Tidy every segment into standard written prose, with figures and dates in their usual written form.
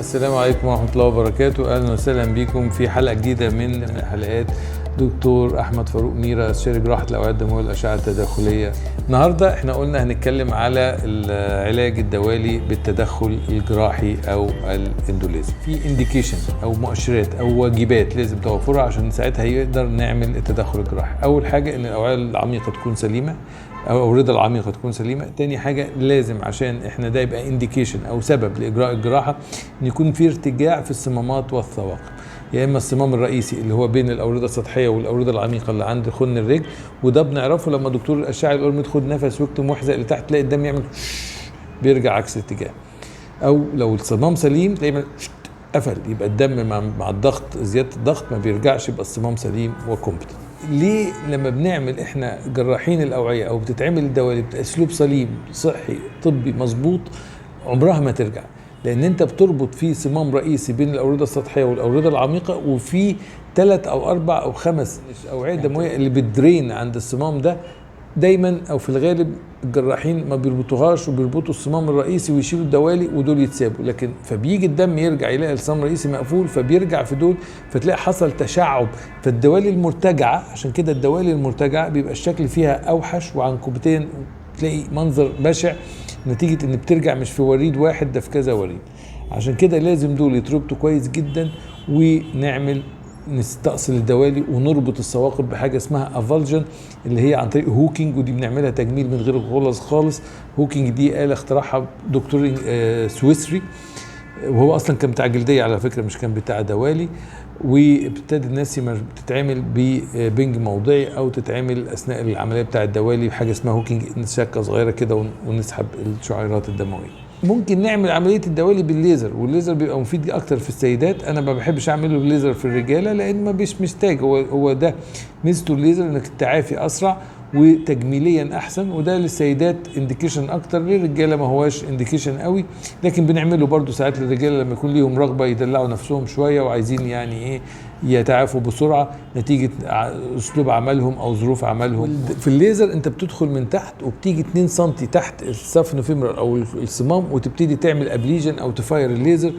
السلام عليكم ورحمة الله وبركاته. أهلا وسهلا بكم في حلقة جديدة من حلقات دكتور أحمد فاروق ميرا، استشاري جراحة الأوعية الدموية والأشعة التداخلية. النهاردة احنا قلنا هنتكلم على العلاج الدوالي بالتدخل الجراحي أو الاندوليزم. في انديكيشن أو مؤشرات أو واجبات لازم توفرها عشان ساعتها يقدر نعمل التدخل الجراحي. أول حاجة إن الأوعية العميقة تكون سليمة أو الأوردة العميقة تكون سليمة. تاني حاجة لازم عشان احنا ده يبقى انديكيشن أو سبب لإجراء الجراحة إن يكون في ارتجاع في الصمامات والثواقب، يا اما الصمام الرئيسي اللي هو بين الاورده السطحيه والاورده العميقه اللي عند خن الرجل، وده بنعرفه لما دكتور الاشعه يقول ياخد نفس ويكتم محزق لتحت تلاقي الدم يعمل بيرجع عكس الاتجاه. او لو الصمام سليم تلاقي قفل، يبقى الدم مع الضغط زياده الضغط ما بيرجعش، يبقى الصمام سليم وكومبتنت. ليه لما بنعمل احنا جراحين الاوعيه او بتتعمل الدوالي باسلوب سليم صحي طبي مظبوط عمرها ما ترجع؟ لان انت بتربط فيه صمام رئيسي بين الاورده السطحيه والاورده العميقه، وفي 3 أو 4 أو 5 اوعيه دمويه اللي بتدرين عند الصمام ده. دايما او في الغالب الجراحين ما بيربطوهاش وبيربطوا الصمام الرئيسي ويشيلوا الدوالي ودول يتسابوا، لكن فبيجي الدم يرجع يلاقي الصمام الرئيسي مقفول فبيرجع في دول، فتلاقي حصل تشعب. فالدوالي المرتجعه، عشان كده الدوالي المرتجعه بيبقى الشكل فيها اوحش وعنكبتين، تلاقي منظر بشع نتيجة ان بترجع مش في وريد واحد، ده في كذا وريد. عشان كده لازم دول يتربطوا كويس جدا، ونعمل نستأصل الدوالي ونربط الثواقب بحاجة اسمها افالجن اللي هي عن طريق هوكينج، ودي بنعملها تجميل من غير غلظ خالص. هوكينج دي آلة اخترعها دكتور سويسري، وهو اصلا كان بتاع جلدية على فكرة مش كان بتاع دوالي، وابتدى الناس تتعمل ببنج موضعي او تتعمل اثناء العمليه بتاع الدوالي بحاجه اسمها هوكينج، شكه صغيره كده ونسحب الشعيرات الدمويه. ممكن نعمل عمليه الدوالي بالليزر، والليزر بيبقى مفيد اكتر في السيدات. انا ما بحبش اعمله بالليزر في الرجاله لان ما بيش محتاج، هو ده ميزته الليزر انك التعافي اسرع وتجميليا احسن، وده للسيدات انديكيشن اكتر، للرجاله ما هواش انديكيشن قوي، لكن بنعمله برضو ساعات للرجاله لما يكون ليهم رغبه يدلعوا نفسهم شويه وعايزين يعني ايه يتعافوا بسرعه نتيجه اسلوب عملهم او ظروف عملهم. في الليزر انت بتدخل من تحت وبتيجي 2 سم تحت السفن فيمرال او الصمام وتبتدي تعمل ابليجن او تفاير الليزر.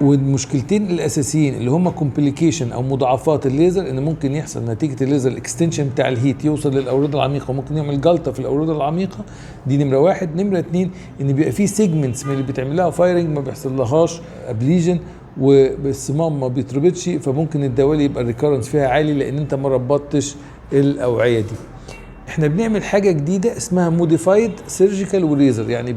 والمشكلتين الاساسيين اللي هم كومبليكيشن او مضاعفات الليزر، ان ممكن يحصل نتيجه الليزر الاكستنشن بتاع الهيت يوصل للاورده العميقه وممكن يعمل جلطه في الاورده العميقه. دي نمره 1. نمره 2 ان بيبقى في سيجمنتس من اللي بتعمل لها فايرنج ما بيحصل لهاش ابليجن والصمام ما بيتربطش، فممكن الدوالي يبقى الريكارنس فيها عالي لان انت ما ربطتش الاوعيه دي. احنا بنعمل حاجه جديده اسمها موديفايد سيرجيكال وليزر، يعني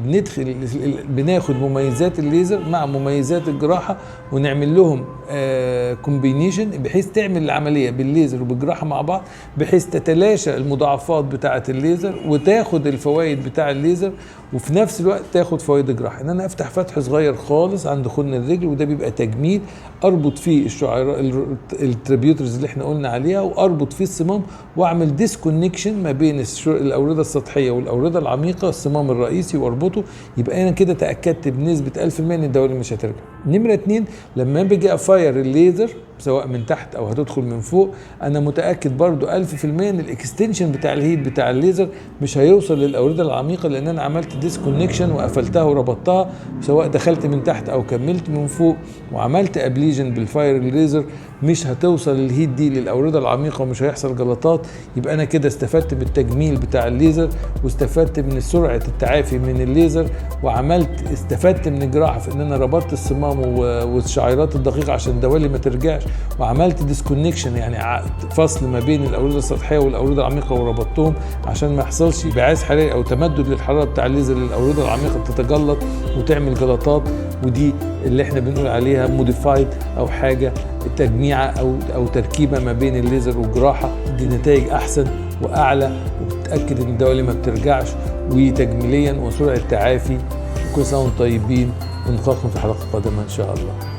بناخد مميزات الليزر مع مميزات الجراحه ونعمل لهم كومبينيشن بحيث تعمل العمليه بالليزر وبالجراحه مع بعض، بحيث تتلاشى المضاعفات بتاعه الليزر وتاخد الفوائد بتاع الليزر وفي نفس الوقت تاخد فوائد الجراحه. ان انا افتح فتح صغير خالص عند خن الرجل وده بيبقى تجميل، اربط فيه الشعيرات التريبيوترز اللي احنا قلنا عليها، واربط فيه الصمام واعمل ديسكونكشن ما بين الاورده السطحيه والاورده العميقه الصمام الرئيسي واربطه. يبقى انا كده تاكدت بنسبه 1000% ان الدوالي مش هترجع. نمره 2 لما باجي افاير الليزر سواء من تحت او هتدخل من فوق، انا متاكد برضو 1000% ان الاكستنشن بتاع الهيت بتاع الليزر مش هيوصل للاورده العميقه، لان انا عملت ديسكونكشن وقفلتها وربطتها، سواء دخلت من تحت او كملت من فوق وعملت ابليجن بالفاير الليزر مش هتوصل الهيت دي للاورده العميقه ومش هيحصل جلطات. يبقى انا كده استفدت بالتجميل بتاع الليزر واستفدت من سرعه التعافي من الليزر، استفدت من الجراحه في ان انا ربطت الصمام والشعيرات الدقيقه عشان الدوالي ما ترجعش، وعملت ديسكونكشن يعني فصل ما بين الاورده السطحيه والاورده العميقه وربطتهم عشان ما يحصلش انبعاث حراري او تمدد للحراره بتاع الليزر للاورده العميقه تتجلط وتعمل جلطات. ودي اللي احنا بنقول عليها موديفايد او حاجه تجميعه او تركيبه ما بين الليزر والجراحه. دي نتائج احسن واعلى وبتاكد ان الدوالي ما بترجعش وتجميليا وسرعه تعافي. كل سنه وانتم طيبين ونلقاكم في حلقه قادمه ان شاء الله.